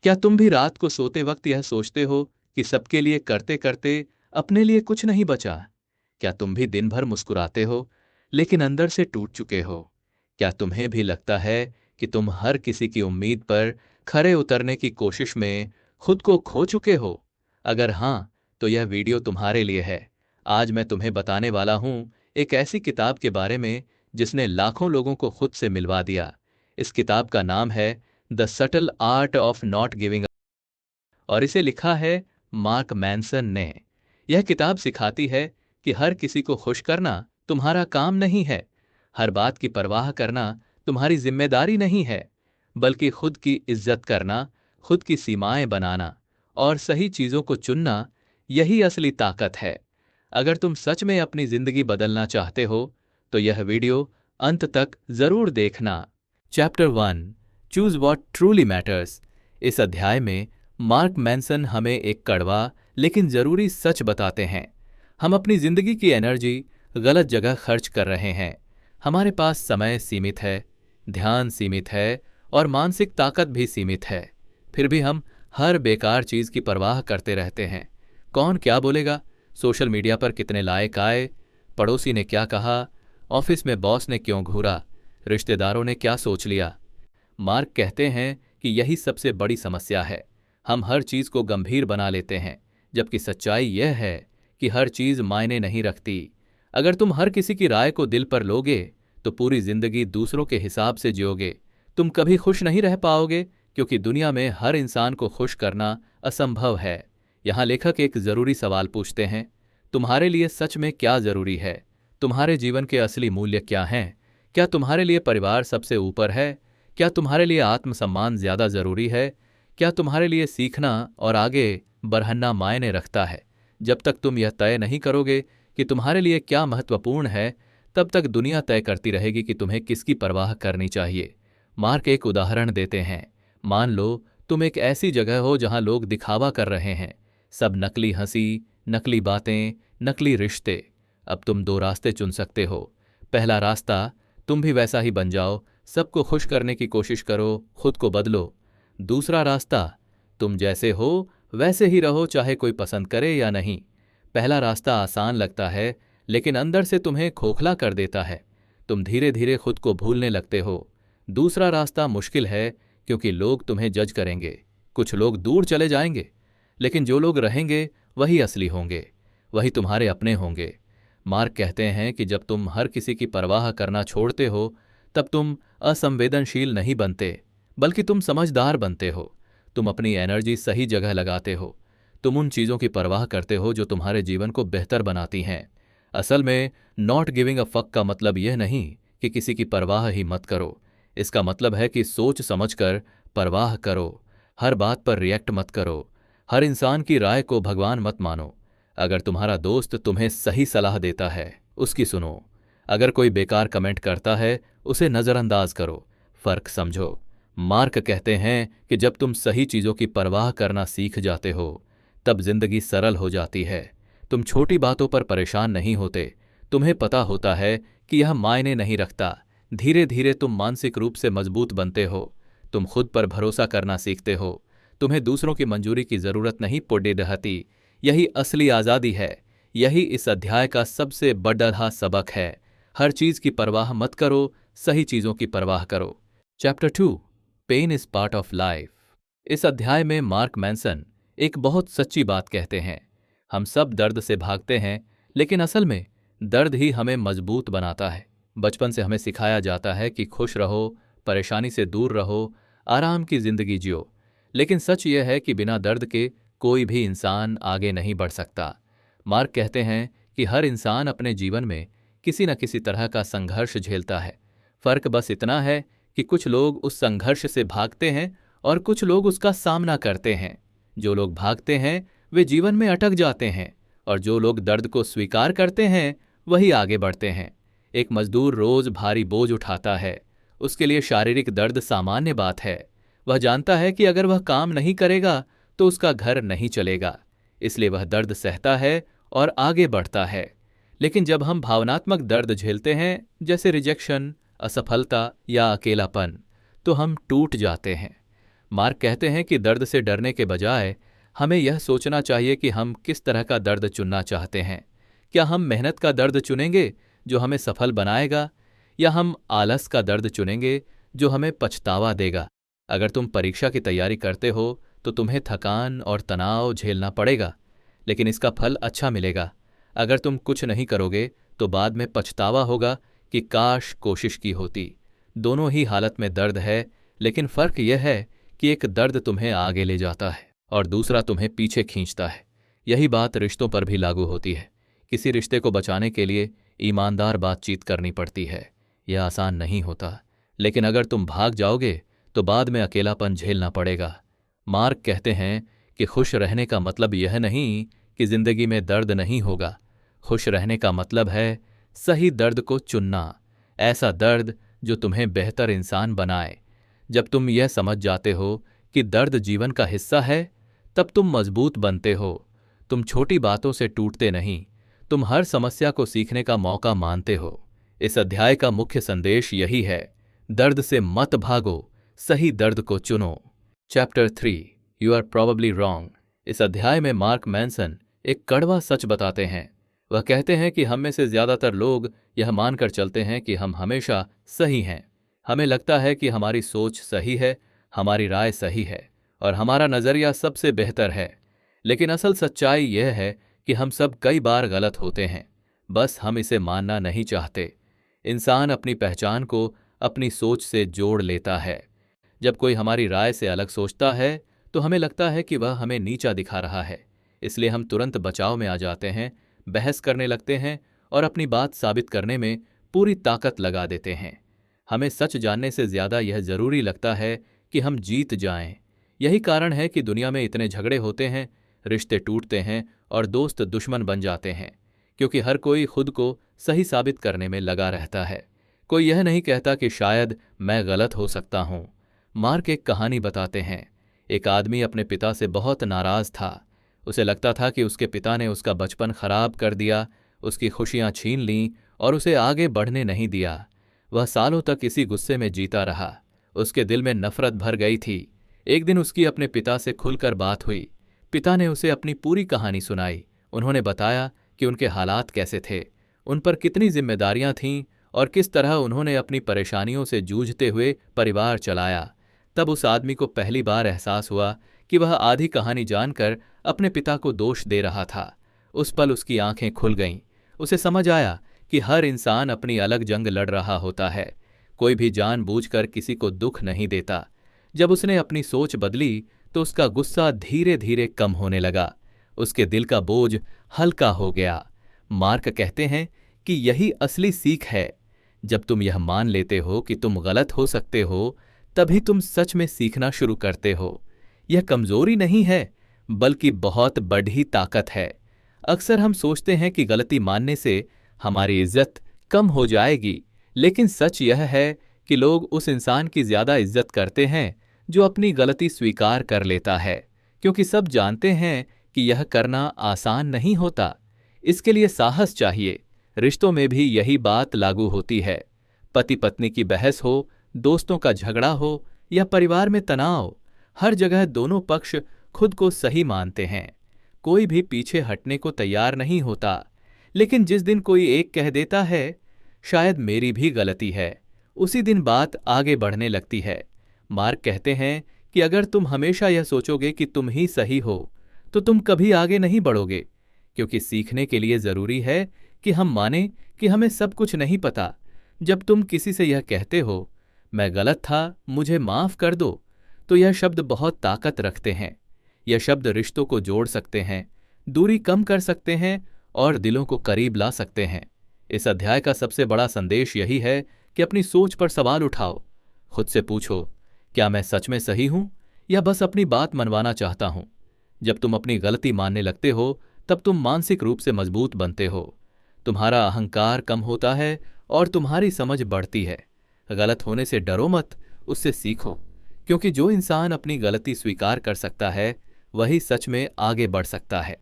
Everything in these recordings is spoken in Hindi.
क्या तुम भी रात को सोते वक्त यह सोचते हो कि सबके लिए करते करते अपने लिए कुछ नहीं बचा? क्या तुम भी दिन भर मुस्कुराते हो लेकिन अंदर से टूट चुके हो? क्या तुम्हें भी लगता है कि तुम हर किसी की उम्मीद पर खरे उतरने की कोशिश में खुद को खो चुके हो? अगर हां, तो यह वीडियो तुम्हारे लिए है। आज मैं तुम्हें बताने वाला हूं एक ऐसी किताब के बारे में जिसने लाखों लोगों को खुद से मिलवा दिया। इस किताब का नाम है the subtle art of not giving और इसे लिखा है मार्क मैनसन ने। यह किताब सिखाती है कि हर किसी को खुश करना तुम्हारा काम नहीं है, हर बात की परवाह करना तुम्हारी जिम्मेदारी नहीं है, बल्कि खुद की इज्जत करना, खुद की सीमाएं बनाना और सही चीजों को चुनना, यही असली ताकत है। अगर तुम सच में अपनी जिंदगी बदलना चाहते हो तो यह वीडियो अंत तक जरूर देखना। Chapter 1, choose what truly matters. इस अध्याय में मार्क मैनसन हमें एक कड़वा लेकिन जरूरी सच बताते हैं। हम अपनी जिंदगी की एनर्जी गलत जगह खर्च कर रहे हैं। हमारे पास समय सीमित है, ध्यान सीमित है और मानसिक ताकत भी सीमित है। फिर भी हम हर बेकार चीज की परवाह करते रहते हैं। कौन क्या बोलेगा, सोशल मीडिया पर कितने लाइक आए, पड़ोसी ने क्या कहा, ऑफिस में बॉस ने क्यों घूरा, रिश्तेदारों ने क्या सोच लिया। मार्क कहते हैं कि यही सबसे बड़ी समस्या है। हम हर चीज को गंभीर बना लेते हैं, जबकि सच्चाई यह है कि हर चीज मायने नहीं रखती। अगर तुम हर किसी की राय को दिल पर लोगे तो पूरी जिंदगी दूसरों के हिसाब से जियोगे। तुम कभी खुश नहीं रह पाओगे, क्योंकि दुनिया में हर इंसान को खुश करना असंभव है। यहां लेखक एक जरूरी सवाल पूछते हैं, तुम्हारे लिए सच में क्या जरूरी है? तुम्हारे जीवन के असली मूल्य क्या हैं? क्या तुम्हारे लिए परिवार सबसे ऊपर है? क्या तुम्हारे लिए आत्मसम्मान ज्यादा जरूरी है? क्या तुम्हारे लिए सीखना और आगे बढ़ना मायने रखता है? जब तक तुम यह तय नहीं करोगे कि तुम्हारे लिए क्या महत्वपूर्ण है, तब तक दुनिया तय करती रहेगी कि तुम्हें किसकी परवाह करनी चाहिए। मार्क एक उदाहरण देते हैं। मान लो तुम एक ऐसी जगह हो जहां लोग दिखावा कर रहे हैं, सब नकली हंसी, नकली बातें, नकली रिश्ते। अब तुम दो रास्ते चुन सकते हो। पहला रास्ता, तुम भी वैसा ही बन जाओ, सबको खुश करने की कोशिश करो, खुद को बदलो। दूसरा रास्ता, तुम जैसे हो वैसे ही रहो, चाहे कोई पसंद करे या नहीं। पहला रास्ता आसान लगता है, लेकिन अंदर से तुम्हें खोखला कर देता है। तुम धीरे धीरे खुद को भूलने लगते हो। दूसरा रास्ता मुश्किल है, क्योंकि लोग तुम्हें जज करेंगे। कुछ लोग दूर चले जाएंगे, लेकिन जो लोग रहेंगे वही असली होंगे, वही तुम्हारे अपने होंगे। मार्क कहते हैं कि जब तुम हर किसी की परवाह करना छोड़ते हो, तब तुम असंवेदनशील नहीं बनते, बल्कि तुम समझदार बनते हो। तुम अपनी एनर्जी सही जगह लगाते हो। तुम उन चीजों की परवाह करते हो जो तुम्हारे जीवन को बेहतर बनाती हैं। असल में नॉट गिविंग अ फक का मतलब यह नहीं कि किसी की परवाह ही मत करो। इसका मतलब है कि सोच समझकर परवाह करो। हर बात पर रिएक्ट मत करो। हर इंसान की राय को भगवान मत मानो। अगर तुम्हारा दोस्त तुम्हें सही सलाह देता है, उसकी सुनो। अगर कोई बेकार कमेंट करता है, उसे नजरअंदाज करो। फर्क समझो। मार्क कहते हैं कि जब तुम सही चीजों की परवाह करना सीख जाते हो, तब जिंदगी सरल हो जाती है। तुम छोटी बातों पर परेशान नहीं होते। तुम्हें पता होता है कि यह मायने नहीं रखता। धीरे धीरे तुम मानसिक रूप से मजबूत बनते हो। तुम खुद पर भरोसा करना सीखते हो। तुम्हें दूसरों की मंजूरी की जरूरत नहीं पड़ती रहती। यही असली आजादी है। यही इस अध्याय का सबसे बड़ा सबक है। हर चीज की परवाह मत करो, सही चीजों की परवाह करो। Chapter 2, pain is part of life. इस अध्याय में मार्क मैनसन एक बहुत सच्ची बात कहते हैं। हम सब दर्द से भागते हैं, लेकिन असल में दर्द ही हमें मजबूत बनाता है। बचपन से हमें सिखाया जाता है कि खुश रहो, परेशानी से दूर रहो, आराम की जिंदगी जियो। लेकिन सच यह है कि बिना दर्द के कोई भी इंसान आगे नहीं बढ़ सकता। मार्क कहते हैं कि हर इंसान अपने जीवन में किसी न किसी तरह का संघर्ष झेलता है। फर्क बस इतना है कि कुछ लोग उस संघर्ष से भागते हैं और कुछ लोग उसका सामना करते हैं। जो लोग भागते हैं वे जीवन में अटक जाते हैं, और जो लोग दर्द को स्वीकार करते हैं वही आगे बढ़ते हैं। एक मजदूर रोज भारी बोझ उठाता है। उसके लिए शारीरिक दर्द सामान्य बात है। वह जानता है कि अगर वह काम नहीं करेगा तो उसका घर नहीं चलेगा, इसलिए वह दर्द सहता है और आगे बढ़ता है। लेकिन जब हम भावनात्मक दर्द झेलते हैं, जैसे रिजेक्शन, असफलता या अकेलापन, तो हम टूट जाते हैं। मार्क कहते हैं कि दर्द से डरने के बजाय हमें यह सोचना चाहिए कि हम किस तरह का दर्द चुनना चाहते हैं। क्या हम मेहनत का दर्द चुनेंगे जो हमें सफल बनाएगा, या हम आलस का दर्द चुनेंगे जो हमें पछतावा देगा। अगर तुम परीक्षा की तैयारी करते हो तो तुम्हें थकान और तनाव झेलना पड़ेगा, लेकिन इसका फल अच्छा मिलेगा। अगर तुम कुछ नहीं करोगे तो बाद में पछतावा होगा कि काश कोशिश की होती। दोनों ही हालत में दर्द है, लेकिन फर्क यह है कि एक दर्द तुम्हें आगे ले जाता है और दूसरा तुम्हें पीछे खींचता है। यही बात रिश्तों पर भी लागू होती है। किसी रिश्ते को बचाने के लिए ईमानदार बातचीत करनी पड़ती है। यह आसान नहीं होता, लेकिन अगर तुम भाग जाओगे तो बाद में अकेलापन झेलना पड़ेगा। मार्क कहते हैं कि खुश रहने का मतलब यह नहीं कि जिंदगी में दर्द नहीं होगा। खुश रहने का मतलब है सही दर्द को चुनना, ऐसा दर्द जो तुम्हें बेहतर इंसान बनाए। जब तुम यह समझ जाते हो कि दर्द जीवन का हिस्सा है, तब तुम मजबूत बनते हो। तुम छोटी बातों से टूटते नहीं, तुम हर समस्या को सीखने का मौका मानते हो। इस अध्याय का मुख्य संदेश यही है, दर्द से मत भागो, सही दर्द को चुनो। Chapter 3, you are probably wrong. इस अध्याय में मार्क मैनसन एक कड़वा सच बताते हैं। वह कहते हैं कि हम में से ज्यादातर लोग यह मानकर चलते हैं कि हम हमेशा सही हैं। हमें लगता है कि हमारी सोच सही है, हमारी राय सही है और हमारा नजरिया सबसे बेहतर है। लेकिन असल सच्चाई यह है कि हम सब कई बार गलत होते हैं, बस हम इसे मानना नहीं चाहते। इंसान अपनी पहचान को अपनी सोच से जोड़ लेता है। जब कोई हमारी राय से अलग सोचता है तो हमें लगता है कि वह हमें नीचा दिखा रहा है, इसलिए हम तुरंत बचाव में आ जाते हैं, बहस करने लगते हैं और अपनी बात साबित करने में पूरी ताकत लगा देते हैं। हमें सच जानने से ज्यादा यह जरूरी लगता है कि हम जीत जाएं। यही कारण है कि दुनिया में इतने झगड़े होते हैं, रिश्ते टूटते हैं और दोस्त दुश्मन बन जाते हैं, क्योंकि हर कोई खुद को सही साबित करने में लगा रहता है। कोई यह नहीं कहता कि शायद मैं गलत हो सकता हूं। मार्क एक कहानी बताते हैं। एक आदमी अपने पिता से बहुत नाराज था। उसे लगता था कि उसके पिता ने उसका बचपन खराब कर दिया, उसकी खुशियां छीन लीं और उसे आगे बढ़ने नहीं दिया। वह सालों तक इसी गुस्से में जीता रहा। उसके दिल में नफरत भर गई थी। एक दिन उसकी अपने पिता से खुलकर बात हुई। पिता ने उसे अपनी पूरी कहानी सुनाई। उन्होंने बताया कि उनके हालात कैसे थे, उन पर कितनी जिम्मेदारियां थीं और किस तरह उन्होंने अपनी परेशानियों से जूझते हुए परिवार चलाया। तब उस आदमी को पहली बार एहसास हुआ कि वह आधी कहानी जानकर अपने पिता को दोष दे रहा था। उस पल उसकी आंखें खुल गईं। उसे समझ आया कि हर इंसान अपनी अलग जंग लड़ रहा होता है। कोई भी जानबूझकर किसी को दुख नहीं देता। जब उसने अपनी सोच बदली तो उसका गुस्सा धीरे धीरे कम होने लगा। उसके दिल का बोझ हल्का हो गया। मार्क कहते हैं कि यही असली सीख है। जब तुम यह मान लेते हो कि तुम गलत हो सकते हो, तभी तुम सच में सीखना शुरू करते हो। यह कमजोरी नहीं है, बल्कि बहुत बड़ी ताकत है। अक्सर हम सोचते हैं कि गलती मानने से हमारी इज्जत कम हो जाएगी, लेकिन सच यह है कि लोग उस इंसान की ज्यादा इज्जत करते हैं जो अपनी गलती स्वीकार कर लेता है, क्योंकि सब जानते हैं कि यह करना आसान नहीं होता। इसके लिए साहस चाहिए। रिश्तों में भी यही बात लागू होती है। पति पत्नी की बहस हो, दोस्तों का झगड़ा हो या परिवार में तनाव, हर जगह दोनों पक्ष खुद को सही मानते हैं। कोई भी पीछे हटने को तैयार नहीं होता। लेकिन जिस दिन कोई एक कह देता है, शायद मेरी भी गलती है, उसी दिन बात आगे बढ़ने लगती है। मार्क कहते हैं कि अगर तुम हमेशा यह सोचोगे कि तुम ही सही हो, तो तुम कभी आगे नहीं बढ़ोगे, क्योंकि सीखने के लिए जरूरी है कि हम माने कि हमें सब कुछ नहीं पता। जब तुम किसी से यह कहते हो, मैं गलत था, मुझे माफ कर दो, तो यह शब्द बहुत ताकत रखते हैं। यह शब्द रिश्तों को जोड़ सकते हैं, दूरी कम कर सकते हैं और दिलों को करीब ला सकते हैं। इस अध्याय का सबसे बड़ा संदेश यही है कि अपनी सोच पर सवाल उठाओ। खुद से पूछो, क्या मैं सच में सही हूं या बस अपनी बात मनवाना चाहता हूं? जब तुम अपनी गलती मानने लगते हो, तब तुम मानसिक रूप से मजबूत बनते हो। तुम्हारा अहंकार कम होता है और तुम्हारी समझ बढ़ती है। गलत होने से डरो मत, उससे सीखो, क्योंकि जो इंसान अपनी गलती स्वीकार कर सकता है वही सच में आगे बढ़ सकता है।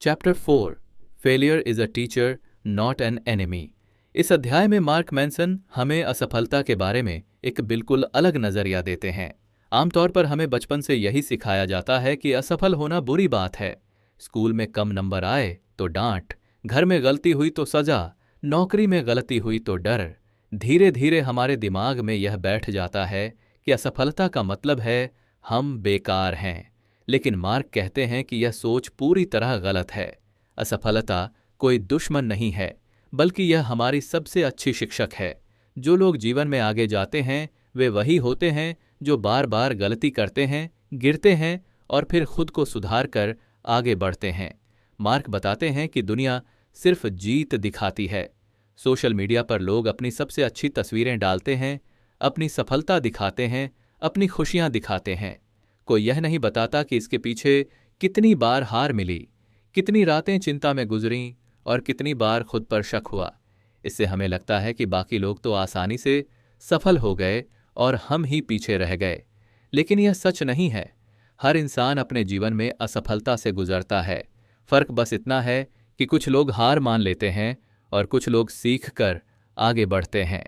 Chapter 4, failure is a teacher not an enemy. इस अध्याय में मार्क मैनसन हमें असफलता के बारे में एक बिल्कुल अलग नजरिया देते हैं। आमतौर पर हमें बचपन से यही सिखाया जाता है कि असफल होना बुरी बात है। स्कूल में कम नंबर आए तो डांट, घर में गलती हुई तो सजा, नौकरी में गलती हुई तो डर। धीरे धीरे हमारे दिमाग में यह बैठ जाता है कि असफलता का मतलब है हम बेकार हैं। लेकिन मार्क कहते हैं कि यह सोच पूरी तरह गलत है। असफलता कोई दुश्मन नहीं है, बल्कि यह हमारी सबसे अच्छी शिक्षक है। जो लोग जीवन में आगे जाते हैं वे वही होते हैं जो बार बार गलती करते हैं, गिरते हैं और फिर खुद को सुधार कर आगे बढ़ते हैं। मार्क बताते हैं कि दुनिया सिर्फ जीत दिखाती है। सोशल मीडिया पर लोग अपनी सबसे अच्छी तस्वीरें डालते हैं, अपनी सफलता दिखाते हैं, अपनी खुशियां दिखाते हैं। कोई यह नहीं बताता कि इसके पीछे कितनी बार हार मिली, कितनी रातें चिंता में गुजरीं और कितनी बार खुद पर शक हुआ। इससे हमें लगता है कि बाकी लोग तो आसानी से सफल हो गए और हम ही पीछे रह गए। लेकिन यह सच नहीं है। हर इंसान अपने जीवन में असफलता से गुजरता है। फर्क बस इतना है कि कुछ लोग हार मान लेते हैं और कुछ लोग सीख कर आगे बढ़ते हैं।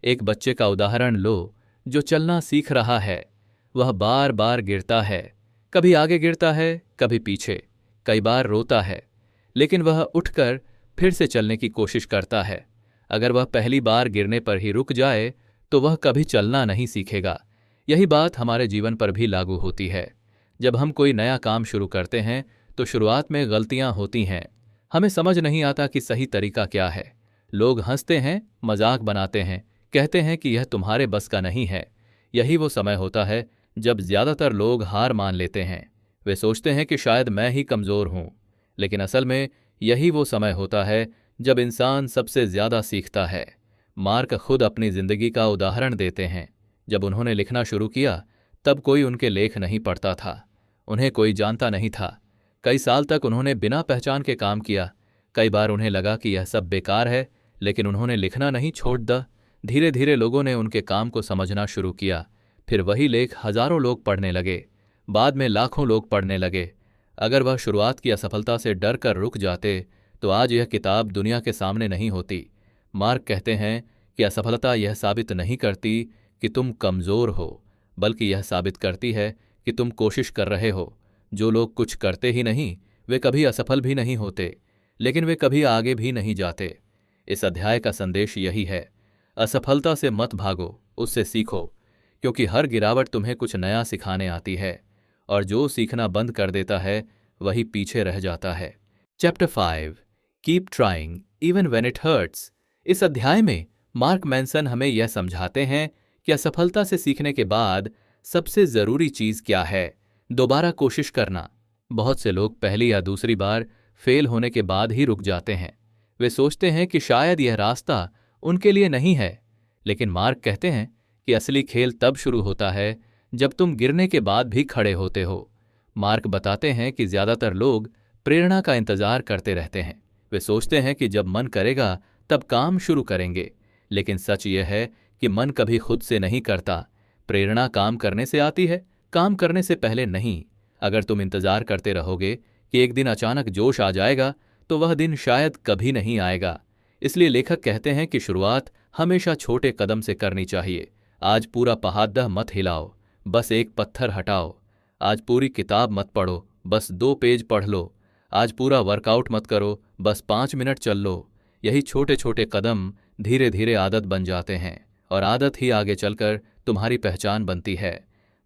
एक बच्चे का उदाहरण लो जो चलना सीख रहा है। वह बार बार गिरता है, कभी आगे गिरता है, कभी पीछे, कई बार रोता है, लेकिन वह उठकर फिर से चलने की कोशिश करता है। अगर वह पहली बार गिरने पर ही रुक जाए तो वह कभी चलना नहीं सीखेगा। यही बात हमारे जीवन पर भी लागू होती है। जब हम कोई नया काम शुरू करते हैं तो शुरुआत में गलतियां होती हैं। हमें समझ नहीं आता कि सही तरीका क्या है। लोग हंसते हैं, मजाक बनाते हैं, कहते हैं कि यह तुम्हारे बस का नहीं है। यही वो समय होता है जब ज्यादातर लोग हार मान लेते हैं। वे सोचते हैं कि शायद मैं ही कमजोर हूं, लेकिन असल में यही वो समय होता है जब इंसान सबसे ज्यादा सीखता है। मार्क खुद अपनी जिंदगी का उदाहरण देते हैं। जब उन्होंने लिखना शुरू किया तब कोई उनके लेख नहीं पढ़ता था। उन्हें कोई जानता नहीं था। कई साल तक उन्होंने बिना पहचान के काम किया। कई बार उन्हें लगा कि यह सब बेकार है, लेकिन उन्होंने लिखना नहीं छोड़ दिया। धीरे धीरे लोगों ने उनके काम को समझना शुरू किया। फिर वही लेख हजारों लोग पढ़ने लगे, बाद में लाखों लोग पढ़ने लगे। अगर वह शुरुआत की असफलता से डर कर रुक जाते तो आज यह किताब दुनिया के सामने नहीं होती। मार्क कहते हैं कि असफलता यह साबित नहीं करती कि तुम कमजोर हो, बल्कि यह साबित करती है कि तुम कोशिश कर रहे हो। जो लोग कुछ करते ही नहीं वे कभी असफल भी नहीं होते, लेकिन वे कभी आगे भी नहीं जाते। इस अध्याय का संदेश यही है, असफलता से मत भागो, उससे सीखो, क्योंकि हर गिरावट तुम्हें कुछ नया सिखाने आती है और जो सीखना बंद कर देता है वही पीछे रह जाता है। Chapter 5 keep trying even when it hurts. इस अध्याय में मार्क मैनसन हमें यह समझाते हैं कि असफलता से सीखने के बाद सबसे जरूरी चीज क्या है, दोबारा कोशिश करना। बहुत से लोग पहली या दूसरी बार फेल होने के बाद ही रुक जाते हैं। वे सोचते हैं कि शायद यह रास्ता उनके लिए नहीं है, लेकिन मार्क कहते हैं कि असली खेल तब शुरू होता है जब तुम गिरने के बाद भी खड़े होते हो। मार्क बताते हैं कि ज्यादातर लोग प्रेरणा का इंतजार करते रहते हैं। वे सोचते हैं कि जब मन करेगा तब काम शुरू करेंगे, लेकिन सच यह है कि मन कभी खुद से नहीं करता। प्रेरणा काम करने से आती है, काम करने से पहले नहीं। अगर तुम इंतजार करते रहोगे कि एक दिन अचानक जोश आ जाएगा तो वह दिन शायद कभी नहीं आएगा। इसलिए लेखक कहते हैं कि शुरुआत हमेशा छोटे कदम से करनी चाहिए। आज पूरा पहाड़ मत हिलाओ, बस एक पत्थर हटाओ। आज पूरी किताब मत पढ़ो, बस 2 पेज पढ़ लो। आज पूरा वर्कआउट मत करो, बस 5 मिनट चल लो। यही छोटे छोटे कदम धीरे धीरे आदत बन जाते हैं और आदत ही आगे चलकर तुम्हारी पहचान बनती है।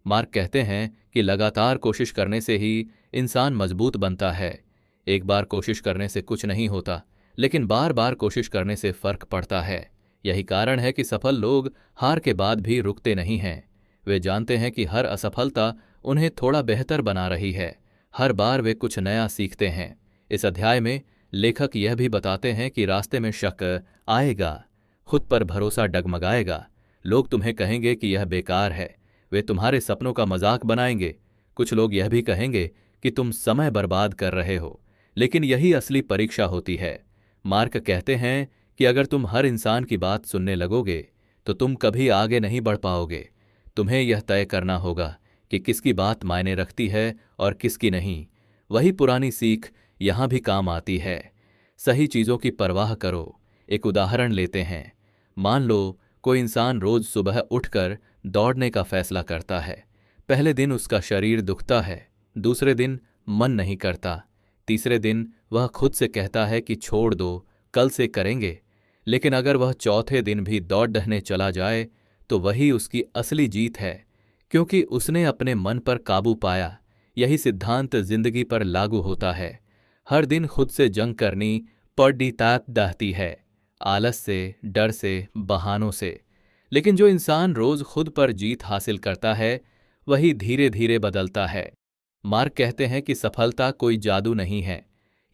मार्क कहते हैं कि लगातार कोशिश करने से ही इंसान मजबूत बनता है। एक बार कोशिश करने से कुछ नहीं होता, लेकिन बार बार कोशिश करने से फर्क पड़ता है। यही कारण है कि सफल लोग हार के बाद भी रुकते नहीं हैं। वे जानते हैं कि हर असफलता उन्हें थोड़ा बेहतर बना रही है। हर बार वे कुछ नया सीखते हैं। इस अध्याय में लेखक यह भी बताते हैं कि रास्ते में शक आएगा, खुद पर भरोसा डगमगाएगा। लोग तुम्हें कहेंगे कि यह बेकार है, वे तुम्हारे सपनों का मजाक बनाएंगे। कुछ लोग यह भी कहेंगे कि तुम समय बर्बाद कर रहे हो, लेकिन यही असली परीक्षा होती है। मार्क कहते हैं कि अगर तुम हर इंसान की बात सुनने लगोगे तो तुम कभी आगे नहीं बढ़ पाओगे। तुम्हें यह तय करना होगा कि किसकी बात मायने रखती है और किसकी नहीं। वही पुरानी सीख यहां भी काम आती है, सही चीजों की परवाह करो। एक उदाहरण लेते हैं। मान लो कोई इंसान रोज सुबह उठकर दौड़ने का फैसला करता है। पहले दिन उसका शरीर दुखता है, दूसरे दिन मन नहीं करता, तीसरे दिन वह खुद से कहता है कि छोड़ दो, कल से करेंगे। लेकिन अगर वह चौथे दिन भी दौड़ दहने चला जाए तो वही उसकी असली जीत है, क्योंकि उसने अपने मन पर काबू पाया। यही सिद्धांत जिंदगी पर लागू होता है। हर दिन खुद से जंग करनी पड़ी तात दाहती है, आलस से, डर से, बहानों से। लेकिन जो इंसान रोज खुद पर जीत हासिल करता है वही धीरे धीरे बदलता है। मार्क कहते हैं कि सफलता कोई जादू नहीं है,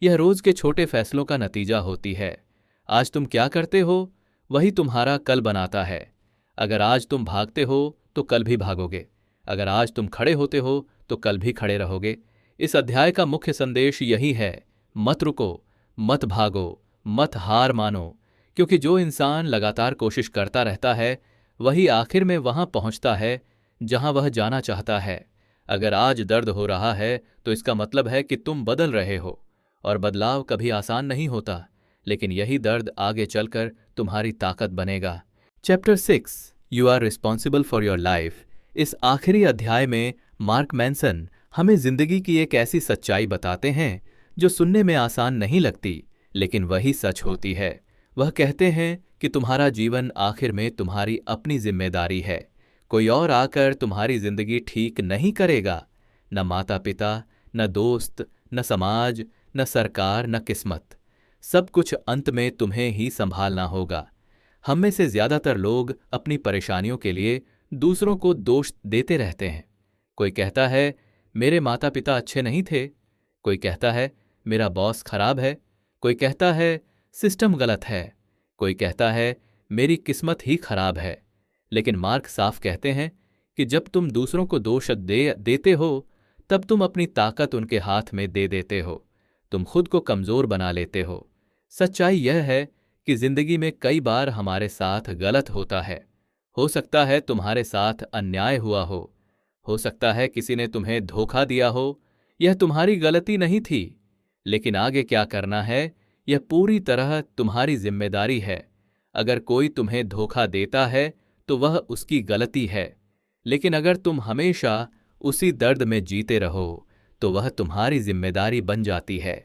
यह रोज के छोटे फैसलों का नतीजा होती है। आज तुम क्या करते हो वही तुम्हारा कल बनाता है। अगर आज तुम भागते हो तो कल भी भागोगे, अगर आज तुम खड़े होते हो तो कल भी खड़े रहोगे। इस अध्याय का मुख्य संदेश यही है, मत रुको, मत भागो, मत हार मानो, क्योंकि जो इंसान लगातार कोशिश करता रहता है वही आखिर में वहां पहुंचता है जहां वह जाना चाहता है। अगर आज दर्द हो रहा है तो इसका मतलब है कि तुम बदल रहे हो, और बदलाव कभी आसान नहीं होता, लेकिन यही दर्द आगे चलकर तुम्हारी ताकत बनेगा। Chapter 6, you are responsible for your life. इस आखिरी अध्याय में मार्क मैनसन हमें जिंदगी की एक ऐसी सच्चाई बताते हैं जो सुनने में आसान नहीं लगती, लेकिन वही सच होती है। वह कहते हैं कि तुम्हारा जीवन आखिर में तुम्हारी अपनी जिम्मेदारी है। कोई और आकर तुम्हारी जिंदगी ठीक नहीं करेगा, न माता पिता, न दोस्त, न समाज, न सरकार, न किस्मत। सब कुछ अंत में तुम्हें ही संभालना होगा। हम में से ज्यादातर लोग अपनी परेशानियों के लिए दूसरों को दोष देते रहते हैं। कोई कहता है मेरे माता पिता अच्छे नहीं थे, कोई कहता है मेरा बॉस खराब है, कोई कहता है सिस्टम गलत है, कोई कहता है मेरी किस्मत ही खराब है। लेकिन मार्क साफ कहते हैं कि जब तुम दूसरों को दोष देते हो तब तुम अपनी ताकत उनके हाथ में दे देते हो, तुम खुद को कमजोर बना लेते हो। सच्चाई यह है कि जिंदगी में कई बार हमारे साथ गलत होता है। हो सकता है तुम्हारे साथ अन्याय हुआ हो सकता है किसी ने तुम्हें धोखा दिया हो, यह तुम्हारी गलती नहीं थी। लेकिन आगे क्या करना है यह पूरी तरह तुम्हारी जिम्मेदारी है। अगर कोई तुम्हें धोखा देता है तो वह उसकी गलती है, लेकिन अगर तुम हमेशा उसी दर्द में जीते रहो तो वह तुम्हारी जिम्मेदारी बन जाती है।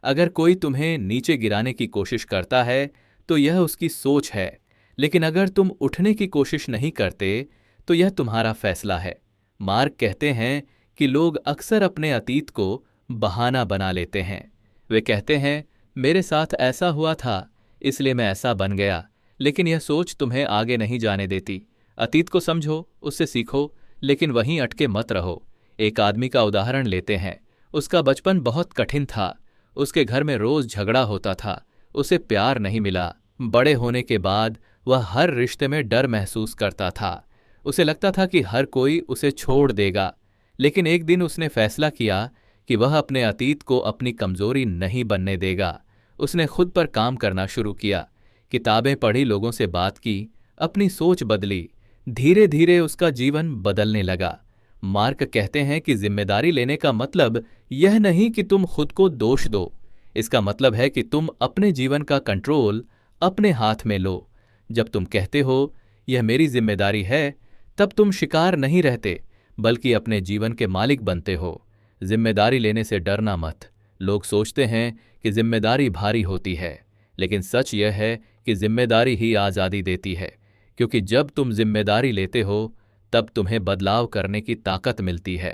अगर कोई तुम्हें नीचे गिराने की कोशिश करता है तो यह उसकी सोच है, लेकिन अगर तुम उठने की कोशिश नहीं करते तो यह तुम्हारा फैसला है। मार्क कहते हैं कि लोग अक्सर अपने अतीत को बहाना बना लेते हैं। वे कहते हैं मेरे साथ ऐसा हुआ था इसलिए मैं ऐसा बन गया, लेकिन यह सोच तुम्हें आगे नहीं जाने देती। अतीत को समझो, उससे सीखो, लेकिन वहीं अटके मत रहो। एक आदमी का उदाहरण लेते हैं। उसका बचपन बहुत कठिन था, उसके घर में रोज झगड़ा होता था, उसे प्यार नहीं मिला। बड़े होने के बाद वह हर रिश्ते में डर महसूस करता था। उसे लगता था कि हर कोई उसे छोड़ देगा। लेकिन एक दिन उसने फैसला किया कि वह अपने अतीत को अपनी कमजोरी नहीं बनने देगा। उसने खुद पर काम करना शुरू किया, किताबें पढ़ी, लोगों से बात की, अपनी सोच बदली। धीरे धीरे उसका जीवन बदलने लगा। मार्क कहते हैं कि जिम्मेदारी लेने का मतलब यह नहीं कि तुम खुद को दोष दो, इसका मतलब है कि तुम अपने जीवन का कंट्रोल अपने हाथ में लो। जब तुम कहते हो यह मेरी जिम्मेदारी है, तब तुम शिकार नहीं रहते, बल्कि अपने जीवन के मालिक बनते हो। जिम्मेदारी लेने से डरना मत। लोग सोचते हैं कि जिम्मेदारी भारी होती है, लेकिन सच यह है कि जिम्मेदारी ही आज़ादी देती है, क्योंकि जब तुम जिम्मेदारी लेते हो तब तुम्हें बदलाव करने की ताकत मिलती है।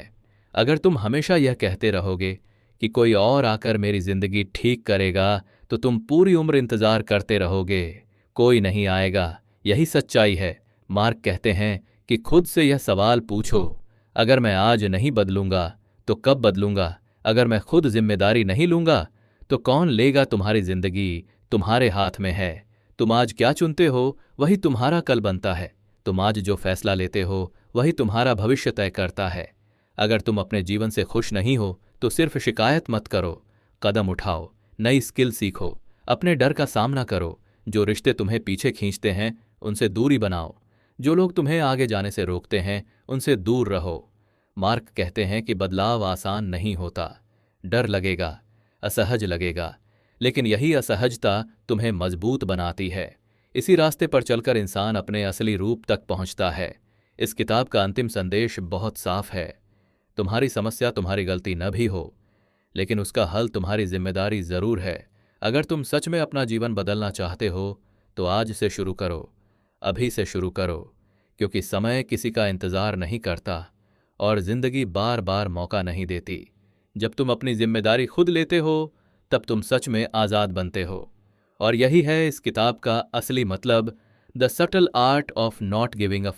अगर तुम हमेशा यह कहते रहोगे कि कोई और आकर मेरी जिंदगी ठीक करेगा, तो तुम पूरी उम्र इंतजार करते रहोगे, कोई नहीं आएगा। यही सच्चाई है। मार्क कहते हैं कि खुद से यह सवाल पूछो, अगर मैं आज नहीं बदलूंगा तो कब बदलूंगा? अगर मैं खुद जिम्मेदारी नहीं लूंगा तो कौन लेगा? तुम्हारी जिंदगी तुम्हारे हाथ में है। तुम आज क्या चुनते हो वही तुम्हारा कल बनता है। तुम आज जो फैसला लेते हो वही तुम्हारा भविष्य तय करता है। अगर तुम अपने जीवन से खुश नहीं हो तो सिर्फ शिकायत मत करो, कदम उठाओ, नई स्किल सीखो, अपने डर का सामना करो। जो रिश्ते तुम्हें पीछे खींचते हैं उनसे दूरी बनाओ, जो लोग तुम्हें आगे जाने से रोकते हैं उनसे दूर रहो। मार्क कहते हैं कि बदलाव आसान नहीं होता, डर लगेगा, असहज लगेगा, लेकिन यही असहजता तुम्हें मजबूत बनाती है। इसी रास्ते पर चलकर इंसान अपने असली रूप तक पहुंचता है। इस किताब का अंतिम संदेश बहुत साफ है। तुम्हारी समस्या तुम्हारी गलती न भी हो, लेकिन उसका हल तुम्हारी जिम्मेदारी जरूर है। अगर तुम सच में अपना जीवन बदलना चाहते हो तो आज से शुरू करो, अभी से शुरू करो, क्योंकि समय किसी का इंतजार नहीं करता और जिंदगी बार बार मौका नहीं देती। जब तुम अपनी जिम्मेदारी खुद लेते हो तब तुम सच में आज़ाद बनते हो। और यही है इस किताब का असली मतलब, the subtle art of not giving a.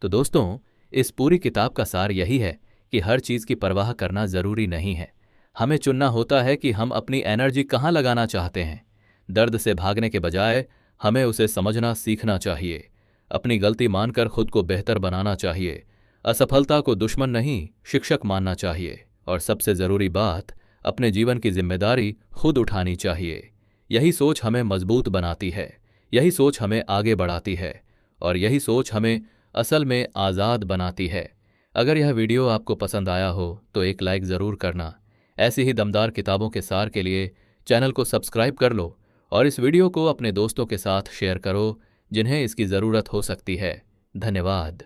तो दोस्तों, इस पूरी किताब का सार यही है कि हर चीज़ की परवाह करना ज़रूरी नहीं है। हमें चुनना होता है कि हम अपनी एनर्जी कहाँ लगाना चाहते हैं। दर्द से भागने के बजाय हमें उसे समझना सीखना चाहिए। अपनी गलती मानकर खुद को बेहतर बनाना चाहिए। असफलता को दुश्मन नहीं, शिक्षक मानना चाहिए। और सबसे ज़रूरी बात, अपने जीवन की जिम्मेदारी खुद उठानी चाहिए। यही सोच हमें मजबूत बनाती है, यही सोच हमें आगे बढ़ाती है, और यही सोच हमें असल में आज़ाद बनाती है। अगर यह वीडियो आपको पसंद आया हो तो एक लाइक ज़रूर करना। ऐसी ही दमदार किताबों के सार के लिए चैनल को सब्सक्राइब कर लो और इस वीडियो को अपने दोस्तों के साथ शेयर करो जिन्हें इसकी ज़रूरत हो सकती है। धन्यवाद।